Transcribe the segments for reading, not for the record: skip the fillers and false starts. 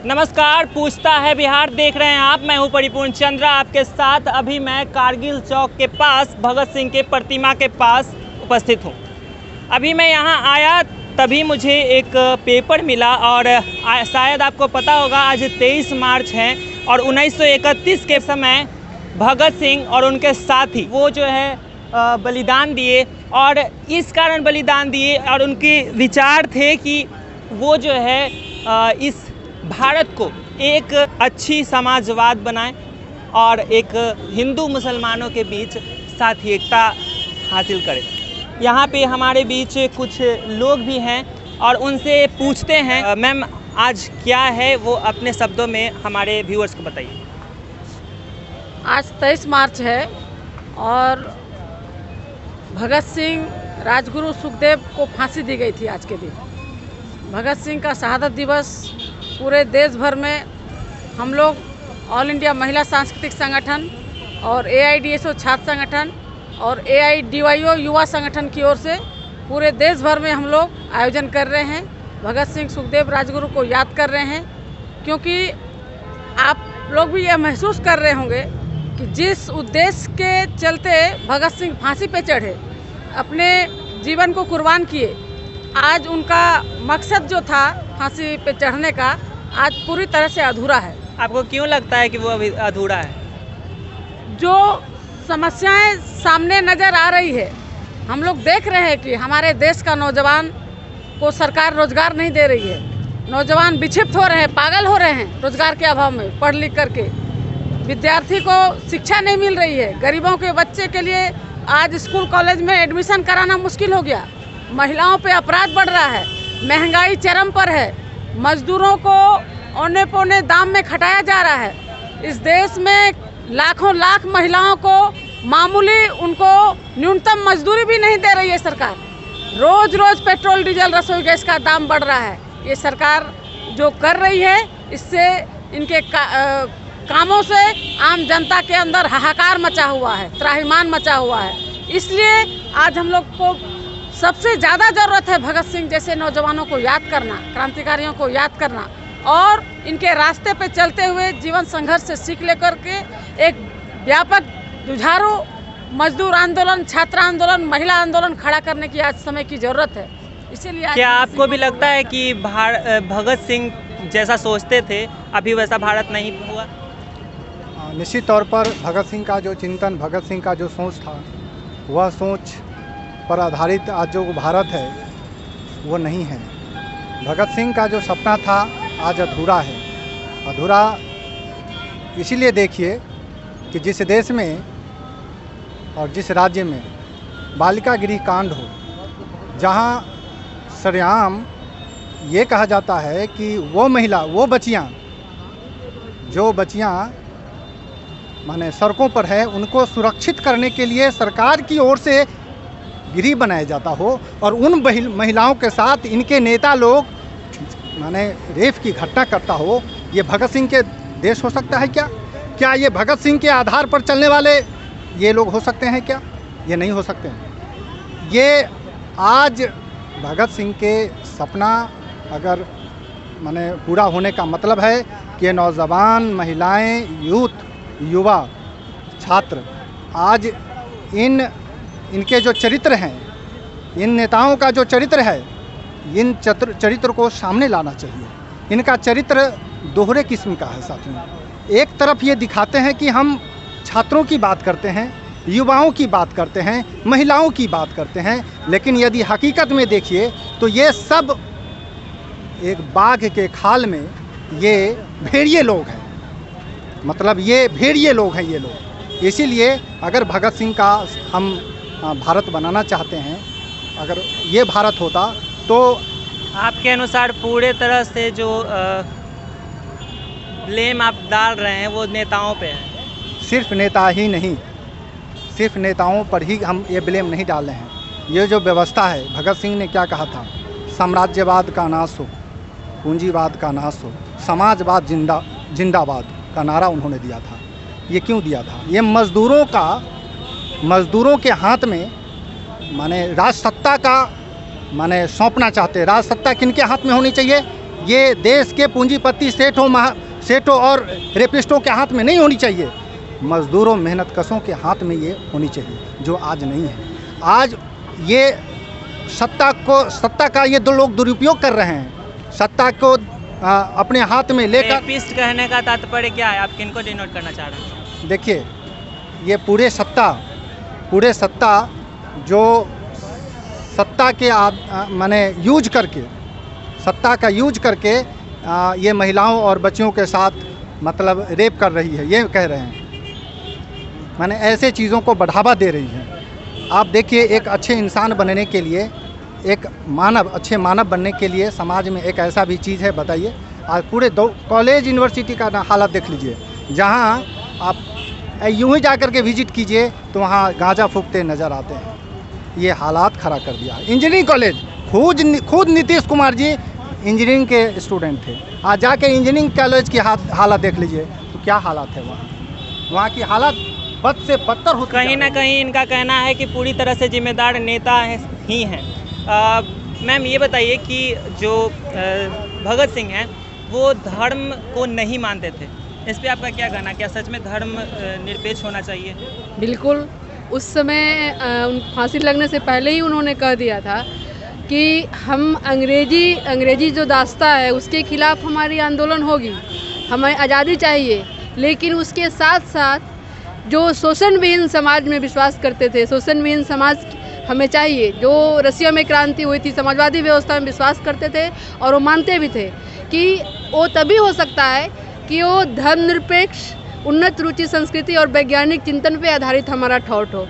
नमस्कार, पूछता है बिहार देख रहे हैं आप। मैं हूं परिपूर्ण चंद्रा आपके साथ। अभी मैं कारगिल चौक के पास भगत सिंह के प्रतिमा के पास उपस्थित हूं। अभी मैं यहां आया तभी मुझे एक पेपर मिला और शायद आपको पता होगा आज 23 मार्च है और 1931 के समय भगत सिंह और उनके साथी वो जो है बलिदान दिए और इस कारण बलिदान दिए और उनके विचार थे कि वो जो है इस भारत को एक अच्छी समाजवाद बनाएं और एक हिंदू मुसलमानों के बीच साथ एकता हासिल करें। यहाँ पे हमारे बीच कुछ लोग भी हैं और उनसे पूछते हैं। मैम, आज क्या है वो अपने शब्दों में हमारे व्यूअर्स को बताइए। आज 23 मार्च है और भगत सिंह, राजगुरु सुखदेव को फांसी दी गई थी। आज के दिन भगत सिंह का शहादत दिवस पूरे देश भर में हम लोग ऑल इंडिया महिला सांस्कृतिक संगठन और AIDSO छात्र संगठन और AIDYO युवा संगठन की ओर से पूरे देश भर में हम लोग आयोजन कर रहे हैं। भगत सिंह, सुखदेव, राजगुरु को याद कर रहे हैं, क्योंकि आप लोग भी यह महसूस कर रहे होंगे कि जिस उद्देश्य के चलते भगत सिंह फांसी पे चढ़े, अपने जीवन को कुर्बान किए, आज उनका मकसद जो था फांसी पे चढ़ने का आज पूरी तरह से अधूरा है। आपको क्यों लगता है कि वो अभी अधूरा है? जो समस्याएं सामने नज़र आ रही है, हम लोग देख रहे हैं कि हमारे देश का नौजवान को सरकार रोजगार नहीं दे रही है। नौजवान विक्षिप्त हो रहे हैं, पागल हो रहे हैं रोजगार के अभाव में, पढ़ लिख करके। विद्यार्थी को शिक्षा नहीं मिल रही है। गरीबों के बच्चे के लिए आज स्कूल कॉलेज में एडमिशन कराना मुश्किल हो गया। महिलाओं पे अपराध बढ़ रहा है। महंगाई चरम पर है। मजदूरों को औने पौने दाम में खटाया जा रहा है। इस देश में लाखों लाख महिलाओं को मामूली उनको न्यूनतम मजदूरी भी नहीं दे रही है सरकार। रोज रोज पेट्रोल, डीजल, रसोई गैस का दाम बढ़ रहा है। ये सरकार जो कर रही है, इससे इनके कामों से आम जनता के अंदर हाहाकार मचा हुआ है, त्राहिमाम मचा हुआ है। इसलिए आज हम लोग को सबसे ज़्यादा ज़रूरत है भगत सिंह जैसे नौजवानों को याद करना, क्रांतिकारियों को याद करना और इनके रास्ते पे चलते हुए जीवन संघर्ष से सीख लेकर के एक व्यापक जुझारू मजदूर आंदोलन, छात्र आंदोलन, महिला आंदोलन खड़ा करने की आज समय की ज़रूरत है। इसीलिए क्या आपको भी लगता है कि भगत सिंह जैसा सोचते थे अभी वैसा भारत नहीं हुआ? निश्चित तौर पर भगत सिंह का जो चिंतन, भगत सिंह का जो सोच था, वह सोच पर आधारित आज जो भारत है वो नहीं है। भगत सिंह का जो सपना था आज अधूरा है। अधूरा इसीलिए देखिए कि जिस देश में और जिस राज्य में बालिका गृह कांड हो, जहां सरेआम ये कहा जाता है कि वो महिला, वो बच्चियां, जो बच्चियां माने सड़कों पर है, उनको सुरक्षित करने के लिए सरकार की ओर से गृह बनाया जाता हो और उन महिलाओं के साथ इनके नेता लोग माने रेप की घटना करता हो, ये भगत सिंह के देश हो सकता है क्या? क्या ये भगत सिंह के आधार पर चलने वाले ये लोग हो सकते हैं क्या? ये नहीं हो सकते हैं। ये आज भगत सिंह के सपना अगर माने पूरा होने का मतलब है कि नौजवान, महिलाएं, यूथ, युवा, छात्र आज इनके जो चरित्र हैं, इन नेताओं का जो चरित्र है, इन चरित्र को सामने लाना चाहिए। इनका चरित्र दोहरे किस्म का है साथियों। एक तरफ ये दिखाते हैं कि हम छात्रों की बात करते हैं, युवाओं की बात करते हैं, महिलाओं की बात करते हैं, लेकिन यदि हकीकत में देखिए तो ये सब एक बाघ के खाल में ये भेड़िए लोग हैं। मतलब ये भेड़िए लोग हैं ये लोग। इसीलिए अगर भगत सिंह का हम भारत बनाना चाहते हैं, अगर ये भारत होता तो आपके अनुसार पूरे तरह से जो ब्लेम आप डाल रहे हैं वो नेताओं पे है? सिर्फ नेता ही नहीं, सिर्फ नेताओं पर ही हम ये ब्लेम नहीं डाल रहे हैं। ये जो व्यवस्था है, भगत सिंह ने क्या कहा था? साम्राज्यवाद का नाश हो, पूंजीवाद का नाश हो, समाजवाद जिंदाबाद का नारा उन्होंने दिया था। ये क्यों दिया था? ये मजदूरों के हाथ में माने राज सत्ता का माने सौंपना चाहते। राज सत्ता किनके हाथ में होनी चाहिए? ये देश के पूंजीपति सेठों और रेपिस्टों के हाथ में नहीं होनी चाहिए, मजदूरों मेहनतकशों के हाथ में ये होनी चाहिए, जो आज नहीं है। आज ये सत्ता का ये दो लोग दुरुपयोग कर रहे हैं, सत्ता को अपने हाथ में लेकर। रेपिस्ट कहने का तात्पर्य क्या है, आप किनको डिनोट करना चाह रहे हैं? देखिए, ये पूरे सत्ता जो सत्ता के माने यूज करके, सत्ता का यूज करके ये महिलाओं और बच्चियों के साथ मतलब रेप कर रही है, ये कह रहे हैं। माने ऐसे चीज़ों को बढ़ावा दे रही है। आप देखिए, एक अच्छे इंसान बनने के लिए, एक अच्छे मानव बनने के लिए समाज में एक ऐसा भी चीज़ है, बताइए। आज पूरे कॉलेज यूनिवर्सिटी का हालत देख लीजिए, जहाँ आप यूं ही जाकर के विजिट कीजिए तो वहाँ गांजा फूकते नज़र आते हैं। ये हालात खड़ा कर दिया। इंजीनियरिंग कॉलेज, खुद नीतीश कुमार जी इंजीनियरिंग के स्टूडेंट थे, आज जाके इंजीनियरिंग कॉलेज की हालत देख लीजिए तो क्या हालात है वहाँ की हालत बद से बदतर होती। कहीं ना कहीं इनका कहना है कि पूरी तरह से जिम्मेदार नेता ही हैं। मैम, ये बताइए कि जो भगत सिंह हैं वो धर्म को नहीं मानते थे, इस पे आपका क्या कहना? क्या सच में धर्म निरपेक्ष होना चाहिए? बिल्कुल। उस समय फांसी लगने से पहले ही उन्होंने कह दिया था कि हम अंग्रेजी जो दास्ता है उसके खिलाफ हमारी आंदोलन होगी, हमें आज़ादी चाहिए, लेकिन उसके साथ साथ जो शोषणविहीन समाज में विश्वास करते थे, शोषणविहीन समाज हमें चाहिए। जो रसिया में क्रांति हुई थी, समाजवादी व्यवस्था में विश्वास करते थे और वो मानते भी थे कि वो तभी हो सकता है कि वो धर्मनिरपेक्ष, उन्नत रुचि, संस्कृति और वैज्ञानिक चिंतन पे आधारित हमारा थॉट हो,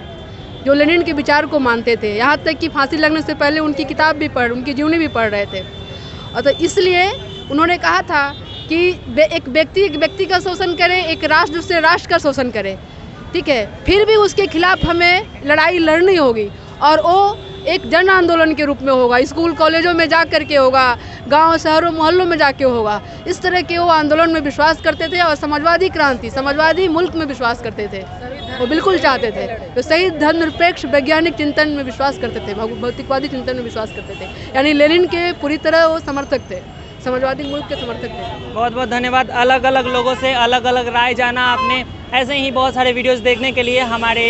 जो लेनिन के विचार को मानते थे। यहाँ तक कि फांसी लगने से पहले उनकी किताब भी उनकी जीवनी भी पढ़ रहे थे। और तो इसलिए उन्होंने कहा था कि एक व्यक्ति का शोषण करे, एक राष्ट्र दूसरे राष्ट्र का शोषण करे, ठीक है, फिर भी उसके खिलाफ हमें लड़ाई लड़नी होगी और वो एक जन आंदोलन के रूप में होगा, स्कूल कॉलेजों में जा कर के होगा, गांव शहरों मोहल्लों में जाके होगा। इस तरह के वो आंदोलन में विश्वास करते थे और समाजवादी क्रांति, समाजवादी मुल्क में विश्वास करते थे, वो बिल्कुल चाहते थे। तो सही धर्मनिरपेक्ष वैज्ञानिक चिंतन में विश्वास करते थे, भौतिकवादी चिंतन में विश्वास करते थे, यानी लेनिन के पूरी तरह वो समर्थक थे, समाजवादी मुल्क के समर्थक थे। बहुत बहुत धन्यवाद। अलग अलग लोगों से अलग अलग राय जाना आपने। ऐसे ही बहुत सारे वीडियोस देखने के लिए हमारे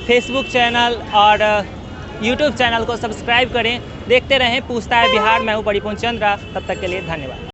फेसबुक चैनल और यूट्यूब चैनल को सब्सक्राइब करें। देखते रहें पूछता है बिहार। मैं हूँ परिपूर्ण चंद्रा। तब तक के लिए धन्यवाद।